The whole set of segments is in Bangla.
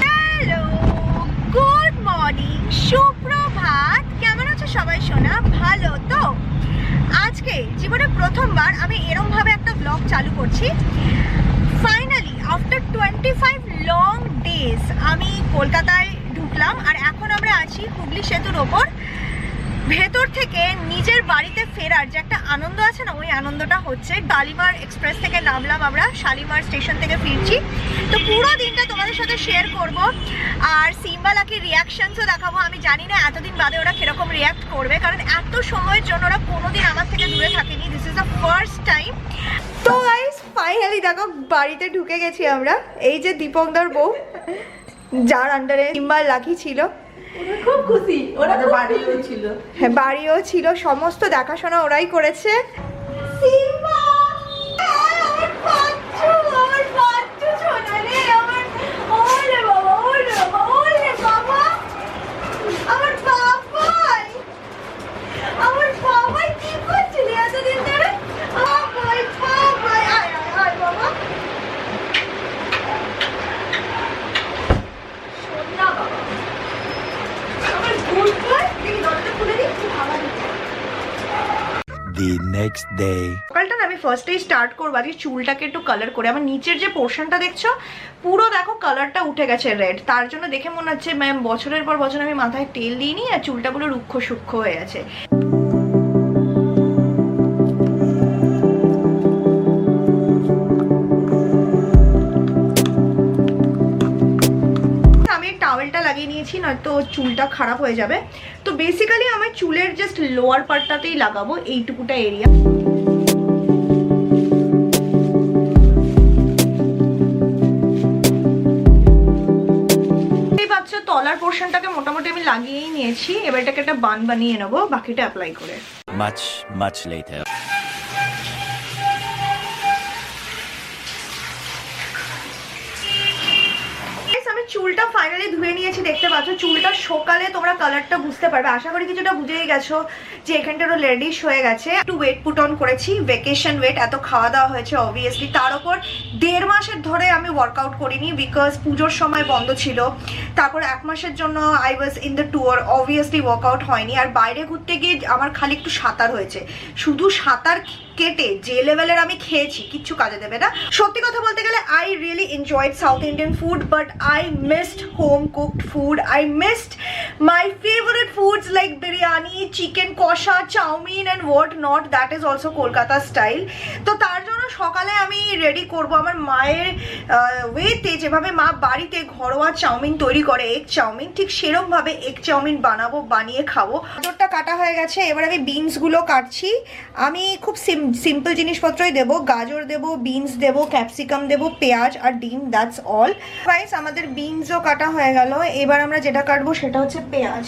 হ্যালো, গুড মর্নিং, সুপ্রভাত। কেমন আছো সবাই সোনা? ভালো তো? আজকে জীবনে প্রথমবার আমি এরকম ভাবে একটা ব্লগ চালু করছি। ফাইনালি আফটার 25 লং ডেজ আমি কলকাতায় ঢুকলাম, আর এখন আমরা আছি হুগলি সেতুর ওপর। ভেতর থেকে নিজের বাড়িতে ফেরার যে একটা আনন্দ আছে না, ওই আনন্দটা হচ্ছে। শালিমার এক্সপ্রেস থেকে নামলাম, আমরা শালিমার স্টেশন থেকে ফিরছি। তো পুরো দিনটা তোমাদের সাথে শেয়ার করব, আর সিম্বা লাকির রিয়াকশনসও দেখাবো। আমি জানি না এতদিন বাদে ওরা কিরকম রিয়াক্ট করবে, কারণ এত সময়ের জন্য ওরা কোনোদিন আমার থেকে দূরে থাকেনি। This is the first time. তো গাইস ফাইনালি দেখো বাড়িতে ঢুকে গেছি আমরা। এই যে দীপকদার বউ, যার আন্ডারে সিম্বা লাকি ছিল, খুব খুশি। ওরা বাড়িও ছিল, হ্যাঁ বাড়িও ছিল, সমস্ত দেখাশোনা ওরাই করেছে। সিম্বা আমার বাচ্চু, আমার বাচ্চু সোনা রে, আমার ওরে বাবা, ওরে বাবা, ওরে বাবা, আমার বাবাই, আমার বাবাই কি করছিলি এতদিন ধরে? বাবাই বাবাই, আয় আয় আয় বাবা, সোনা বাবা, আমার গুড বয়। দেখি দরজা খুলে দিচ্ছি, হাওয়া দিচ্ছে। The next day. সকালটা না আমি ফার্স্টেই স্টার্ট করবো আজকে চুলটাকে একটু কালার করে। আমার নিচের যে পোর্শনটা দেখছো পুরো দেখো কালারটা উঠে গেছে রেড। তার জন্য দেখে মনে হচ্ছে ম্যাম বছরের পর বছর আমি মাথায় তেল দিইনি, আর চুলটা পুরো রুক্ষ সূক্ষ্ম হয়ে আছে। টাওয়েলটা লাগিয়ে নিয়েছি, নয়তো চুলটা খারাপ হয়ে যাবে। তো বেসিক্যালি আমার চুলের জাস্ট লোয়ার পার্টটাতেই লাগাবো, এইটুকুটা এরিয়া। এই বাচ্চা তলার পোর্শনটাকে মোটামুটি আমি লাগিয়েই নিয়েছি। এবার এটাকে একটা বান বানিয়ে নেবো, বাকিটা অ্যাপ্লাই করে। Much later. চুলটা ফাইনালি ধুয়ে নিয়েছি, দেখতে পাচ্ছ। চুলটা সকালে তোমরা কালারটা বুঝতে পারবে, আশা করি কিছুটা বুঝেই গেছো যে এখানটারও রেডিশ হয়ে গেছে। একটু ওয়েট পুট অন করেছি, ভ্যাকেশন ওয়েট, এত খাওয়া দাওয়া হয়েছে অবভিয়াসলি। তার উপর 1.5 মাসের ধরে আমি ওয়ার্কআউট করিনি, বিকজ পুজোর সময় বন্ধ ছিল। তারপর 1 মাসের জন্য I was in the tour, obviously workout হয়নি। আর বাইরে ঘুরতে গিয়ে আমার খালি একটু সাঁতার হয়েছে। শুধু সাঁতার কেটে যে লেভেলের আমি খেয়েছি, কিচ্ছু কাজে দেবে না। সত্যি কথা বলতে গেলে I really enjoyed South Indian food, but I missed home cooked food. I missed my favourite foods like biryani, chicken kosha, chowmein and what not. That is also Kolkata style. তো তার জন্য সকালে আমি রেডি করব আমার মায়ের ওয়েতে, যেভাবে মা বাড়িতে ঘরোয়া চাউমিন তৈরি করে, এগ চাউমিন, ঠিক সেরকমভাবে এগ চাউমিন বানাবো, বানিয়ে খাবো। গাজরটা কাটা হয়ে গেছে, এবার আমি বিনসগুলো কাটছি। আমি খুব সিম্পল জিনিসপত্রই দেবো, গাজর দেবো, বিনস দেবো, ক্যাপসিকাম দেবো, পেঁয়াজ আর ডিম, দ্যাটস অল। গাইস আমাদের বিনসও কাটা হয়ে গেল। এবার আমরা যেটা কাটবো সেটা হচ্ছে পেঁয়াজ।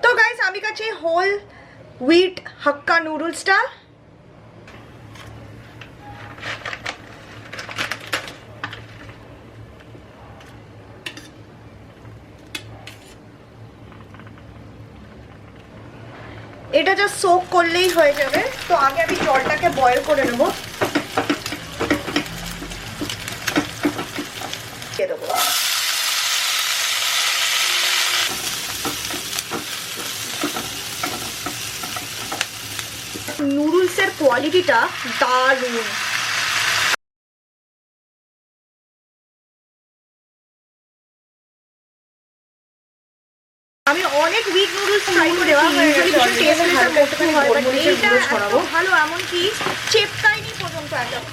তো গাইস আমি কাছে হোল হুইট হাক্কা নুডলসটা। এটা জাস্ট সোক করলেই হয়ে যাবে। তো আগে আমি জলটাকে বয়েল করে নেব। দিয়ে দেবো। নুডলসের কোয়ালিটিটা দারুণ। আমি অনেক উইক নুডলস ট্রাই করে ভালো, এমনকি চেপকাইনি পর্যন্ত একদম।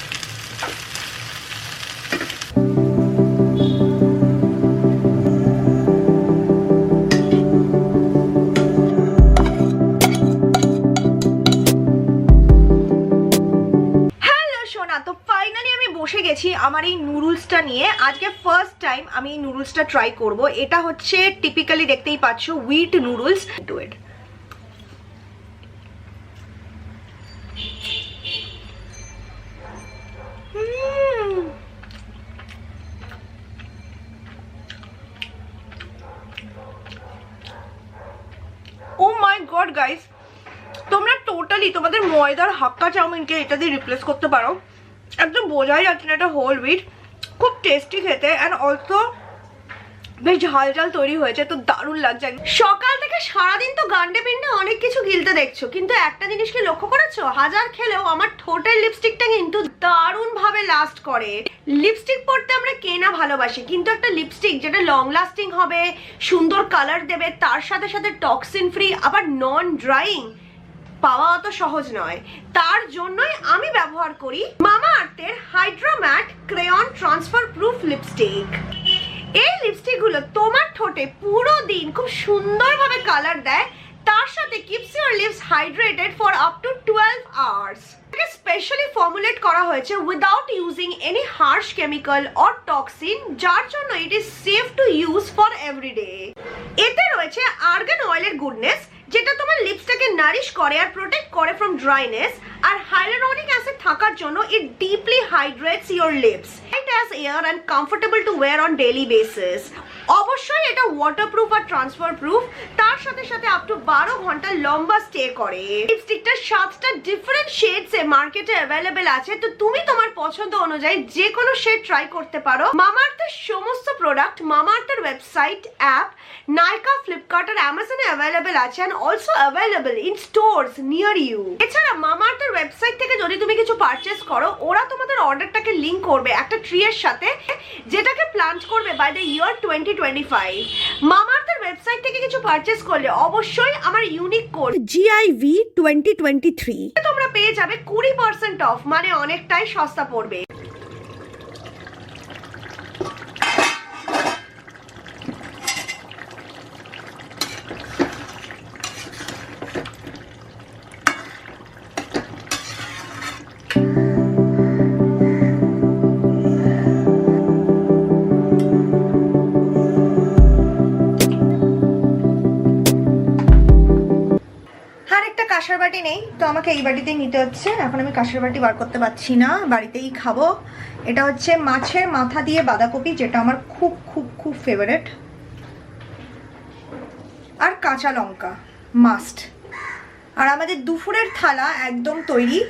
বসে গেছি আমার এই নুডলসটা নিয়ে। আজকে ফার্স্ট টাইম আমি এই নুডলসটা ট্রাই করব। এটা হচ্ছে টিপিক্যালি দেখতেই পাচ্ছ হুইট নুডলস। টু ইট নর্মালি তোমাদের ময়দার হাক্কা চাউমিনকে এটা দিয়ে রিপ্লেস করতে পারো। একদম বোঝাই যাচ্ছে না এটা হোল হুইট, খুব টেস্টি খেতে অ্যান্ড অলসো বেশ ঝাল ঝাল তৈরি হয়েছে, তো দারুণ লাগছে। সকাল থেকে সারাদিন তো গান্ডে পিন্ডে অনেক কিছু গিলতে দেখছো, কিন্তু একটা জিনিস কি লক্ষ্য করেছো, হাজার খেলেও আমার ঠোঁটের লিপস্টিকটা কিন্তু দারুণ ভাবে লাস্ট করে। লিপস্টিক পরতে আমরা কে না ভালোবাসি, কিন্তু একটা লিপস্টিক যেটা লং লাস্টিং হবে, সুন্দর কালার দেবে, তার সাথে সাথে টক্সিন ফ্রি, আবার নন ড্রাইং পাওয়া অত সহজ নয়। তার জন্যই আমি ব্যবহার করি মামা আর্থের hydra matte crayon transfer proof lipstick. এই লিপস্টিক গুলো তোমার ঠোঁটে পুরো দিন খুব সুন্দরভাবে কালার দেয়, তার সাথে keeps your lips hydrated for up to 12 hours. এটাকে স্পেশালি ফর্মুলেট করা হয়েছে without using any harsh chemical or toxin, যার জন্য it is safe to use for everyday. এতে রয়েছে আর্গান অয়েলের গুডনেস, যেটা তোমার লিপসটাকে নারিশ করে আর প্রোটেক্ট করে ফ্রম ড্রাইনেস, আর হাইলুরোনিক অ্যাসিড থাকার জন্য it deeply hydrates your lips. It has air and comfortable to wear on daily basis. অবশ্যই এটা ওয়াটারপ্রুফ আর ট্রান্সফার প্রুফ, তার সাথে সাথে আপ টু 12 ঘন্টা লম্বা স্টে করে। লিপস্টিকটা 7টা ডিফারেন্ট শেডস এ মার্কেটে অ্যাভেলেবেল আছে, তো তুমি তোমার পছন্দ অনুযায়ী যে কোনো শেড ট্রাই করতে পারো। মামা আর্থের সমস্ত প্রোডাক্ট মামা আর্থের ওয়েবসাইট, অ্যাপ, নাইকা, ফ্লিপকার্ট আর অ্যামাজনে অ্যাভেলেবেল আছে and also available in stores near you. এছাড়া মামা আর্থের ওয়েবসাইট থেকে যদি তুমি কিছু পারচেজ করো, ওরা তোমাদের অর্ডারটাকে লিংক করবে একটা ট্রি এর সাথে, যেটাকে প্ল্যান্ট করবে বাই দ্য ইয়ার 2025। মামা আর্থের ওয়েবসাইট থেকে কিছু পারচেজ করলে অবশ্যই আমার ইউনিক কোড GIV 2023 তোমরা পেয়ে যাবে 20% অফ, মানে অনেকটাই সস্তা পড়বে। কাঁসার বাটি নেই, তো আমাকে এই বাটিতেই নিতে হচ্ছে। এখন আমি কাঁসার বাটি বার করতে পারছি না, বাড়িতেই খাবো। এটা হচ্ছে মাছের মাথা দিয়ে বাঁধাকপি, যেটা আমার খুব খুব খুব ফেভারিট, আর কাঁচা লঙ্কা মাস্ট। আর আমাদের দুপুরের থালা একদম তৈরি।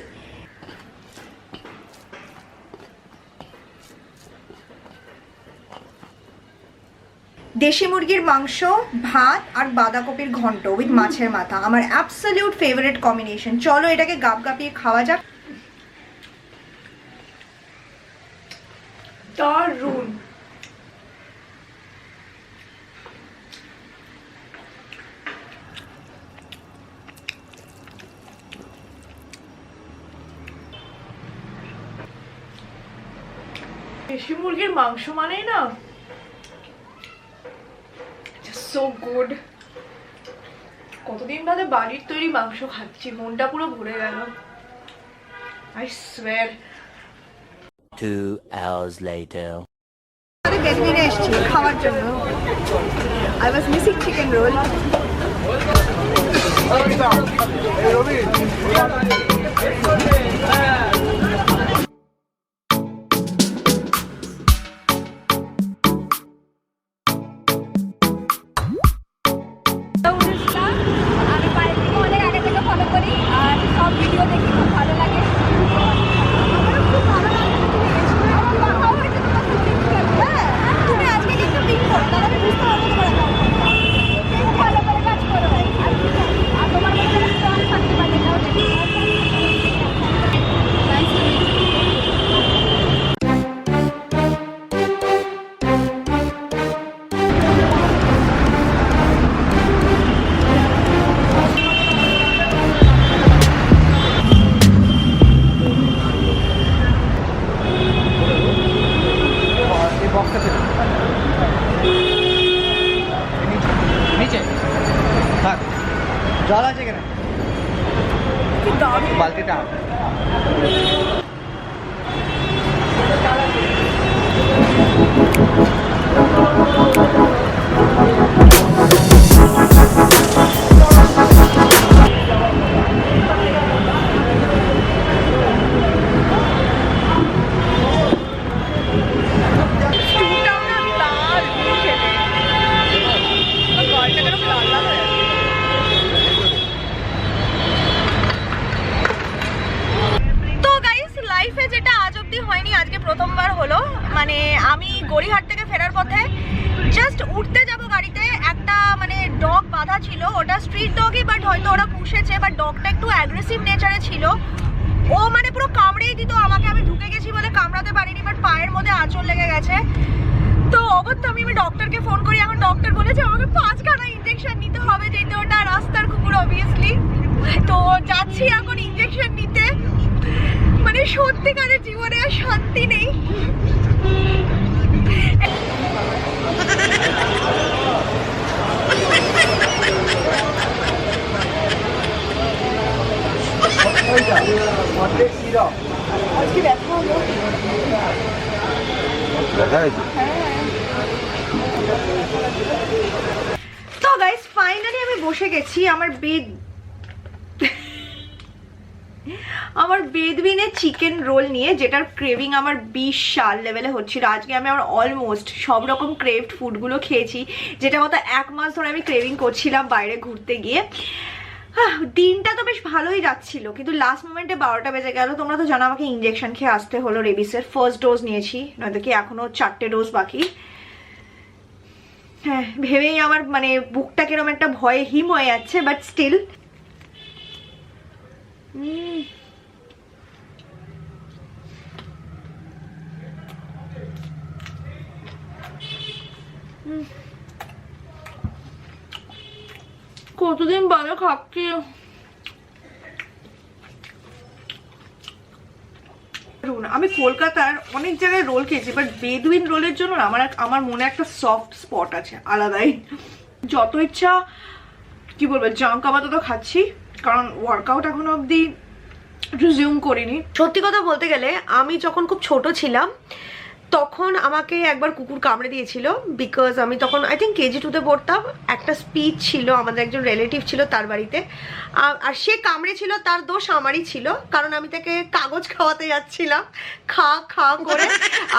দেশি মুরগির মাংস, ভাত আর বাঁধাকপির ঘন্ট উইথ মাছের মাথা, আমার অ্যাবসলিউট ফেভারিট কম্বিনেশন। চলো এটাকে গাপ গাপিয়ে খাওয়া যাক। দারুণ। দেশি মুরগির মাংস মানেই না so good। কতদিন বাদে বাড়ির তৈরি মাংস খাচ্ছি, মনটা পুরো ভরে গেল। I swear। 2 hours later। ক্যান্টিনে এসেছি খাওয়ার জন্য। I was missing chicken roll। আমি পায়েলকে অনেক আগে থেকে ফলো করি আর সব ভিডিও দেখি, খুব ভালো লাগে। তুমি আজকে কিন্তু পিক করো, তাহলে আমি বুঝতে পারবো তোমার ভালো করে কাজ করো আর তোমার কাছে থাকতে পারে। প্রথমবার হলো, মানে আমি গড়িহাট থেকে ফেরার পথে জাস্ট উঠতে যাব গাড়িতে, একটা মানে ডগ বাঁধা ছিল, ওটা স্ট্রিট ডগই বাট হয়তো ওরা পুষেছে, বাট ডগটা একটু অ্যাগ্রেসিভ নেচারে ছিল, ও মানে পুরো কামড়েই দিত আমাকে। আমি ঢুকে গেছি বলে কামড়াতে পারিনি, বাট পায়ের মধ্যে আঁচড় লেগে গেছে। তো অবশ্যই আমি ডক্টরকে ফোন করি, এখন ডক্টর বলেছে আমাকে 5খানা ইঞ্জেকশন নিতে হবে, যেহেতু ওটা রাস্তার কুকুর অবভিয়াসলি। তো যাচ্ছি এখন ইঞ্জেকশন নিতে, মানে সত্যিকারের জীবনে আর শান্তি নেই। আজকে দেখা হলো, তো গাইস ফাইনালি আমি বসে গেছি আমার বেদবিনের চিকেন রোল নিয়ে, যেটার ক্রেভিং আমার বিশাল লেভেলে হচ্ছিল। আজকে আমি আমার অলমোস্ট সব রকম ক্রেভড ফুডগুলো খেয়েছি, যেটা মতো 1 মাস ধরে আমি ক্রেভিং করছিলাম বাইরে ঘুরতে গিয়ে। দিনটা তো বেশ ভালোই যাচ্ছিল, কিন্তু লাস্ট মোমেন্টে 12টা বেজে গেল। তোমরা তো জানো আমাকে ইঞ্জেকশন খেয়ে আসতে হলো রেবিসের। ফার্স্ট ডোজ নিয়েছি, নয়তো কি এখনো 4টে ডোজ বাকি। হ্যাঁ, ভেবেই আমার মানে বুকটা কিরকম একটা ভয়ে হিম হয়ে যাচ্ছে, বাট স্টিল কতদিন বাদে খাচ্ছি। আমি কলকাতার অনেক জায়গায় রোল খেয়েছি, বাট বেদুইন রোলের জন্য আমার মনে একটা সফট স্পট আছে আলাদাই। যত ইচ্ছা কি বলবো জাঙ্ক আপাতত খাচ্ছি, কারণ ওয়ার্কআউট এখনো অব্দি রিজিউম করিনি। সত্যি কথা বলতে গেলে আমি যখন খুব ছোট ছিলাম তখন আমাকে একবার কুকুর কামড়ে দিয়েছিল, বিকজ আমি তখন আই থিঙ্ক KG 2-তে পড়তাম। একটা স্পিচ ছিল, আমাদের একজন রিলেটিভ ছিল তার বাড়িতে, আর সে কামড়ে ছিল, তার দোষ আমারই ছিল, কারণ আমি তাকে কাগজ খাওয়াতে যাচ্ছিলাম খা খা করে,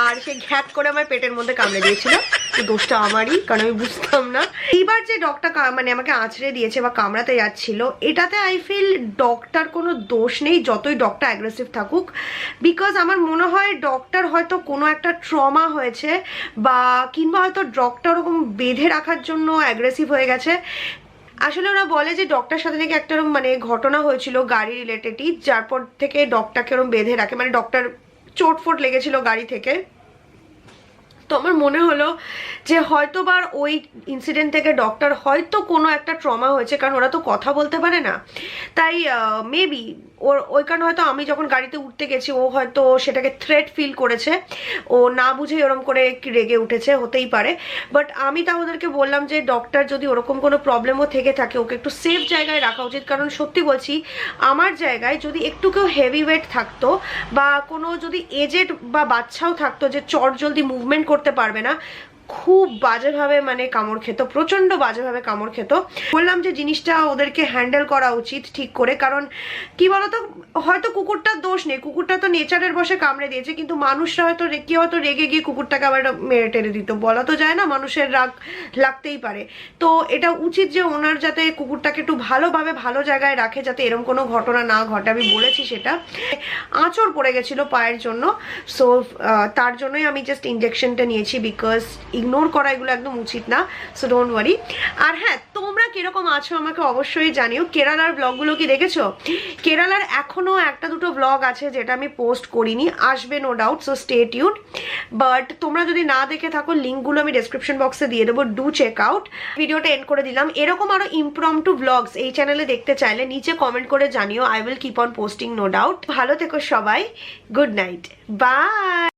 আর সে ঘ্যাক করে আমার পেটের মধ্যে কামড়ে দিয়েছিল। তো দোষটা আমারই, কারণ আমি বুঝতাম না। এইবার যে ডগটা মানে আমাকে আঁচড়ে দিয়েছে বা কামড়াতে যাচ্ছিল, এটাতে আই ফিল ডগটার কোনো দোষ নেই, যতই ডগটা অ্যাগ্রেসিভ থাকুক। বিকজ আমার মনে হয় ডগটার হয়তো কোনো একটা ট্রমা হয়েছে, বা কিংবা হয়তো ডগটা ওরকম বেঁধে রাখার জন্য অ্যাগ্রেসিভ হয়ে গেছে। আসলে ওরা বলে যে ডগটার সাথে নাকি একটা মানে ঘটনা হয়েছিল গাড়ি রিলেটেডই, যার পর থেকে ডগটাকে ওরকম বেঁধে রাখে, মানে ডগটার চোট ফোট লেগেছিল গাড়ি থেকে। তো আমার মনে হলো যে হয়তো বা ওই ইনসিডেন্ট থেকে ডক্টর হয়তো কোনো একটা ট্রমা হয়েছে, কারণ ওরা তো কথা বলতে পারে না। তাই মেবি ওই কারণে হয়তো আমি যখন গাড়িতে উঠতে গেছি ও হয়তো সেটাকে থ্রেট ফিল করেছে, ও না বুঝে ওরকম করে রেগে উঠেছে, হতেই পারে। বাট আমি তা ওদেরকে বললাম যে ডক্টর যদি ওরকম কোনো প্রবলেমও থেকে থাকে ওকে একটু সেফ জায়গায় রাখা উচিত, কারণ সত্যি বলছি আমার জায়গায় যদি একটু কেউ হেভি ওয়েট থাকতো, বা কোনো যদি এজেড বা বাচ্চাও থাকতো যে চট জলদি মুভমেন্ট করতে পারবে না, খুব বাজেভাবে মানে কামড় খেত, প্রচন্ড বাজেভাবে কামড় খেত। বললাম যে জিনিসটা ওদেরকে হ্যান্ডেল করা উচিত ঠিক করে, কারণ কি বলতো হয়তো কুকুরটার দোষ নেই, কুকুরটা তো নেচারের বসে কামড়ে দিয়েছে, কিন্তু মানুষরা হয়তো কেউ হয়তো রেগে গিয়ে কুকুরটাকে আবার মেরে টেরে দিত, বলা তো যায় না, মানুষের রাগ লাগতেই পারে। তো এটা উচিত যে ওনার যাতে কুকুরটাকে একটু ভালোভাবে ভালো জায়গায় রাখে, যাতে এরকম কোনো ঘটনা না ঘটে। আমি বলেছি সেটা, আঁচড় পড়ে গেছিল পায়ের জন্য, সো তার জন্যই আমি জাস্ট ইঞ্জেকশনটা নিয়েছি, বিকজ ইগনোর করা এগুলো একদম উচিত না, সো ডোন্ট ওয়ারি। আর হ্যাঁ, তোমরা কিরকম আছো আমাকে অবশ্যই জানিও। কেরালার ব্লগগুলো কি দেখেছো? কেরালার এখনো একটা দুটো ব্লগ আছে যেটা আমি পোস্ট করিনি, আসবে no doubt, so stay tune. But তোমরা যদি না দেখে থাকো, লিঙ্কগুলো আমি ডেসক্রিপশন বক্সে দিয়ে দেবো, ডু চেক আউট। ভিডিওটা এন্ড করে দিলাম। এরকম আরো ইমপ্রম্পটু ব্লগস এই চ্যানেলে দেখতে চাইলে নিচে কমেন্ট করে জানিও, I will keep on posting no doubt. ভালো থেকো সবাই, গুড নাইট, বাই।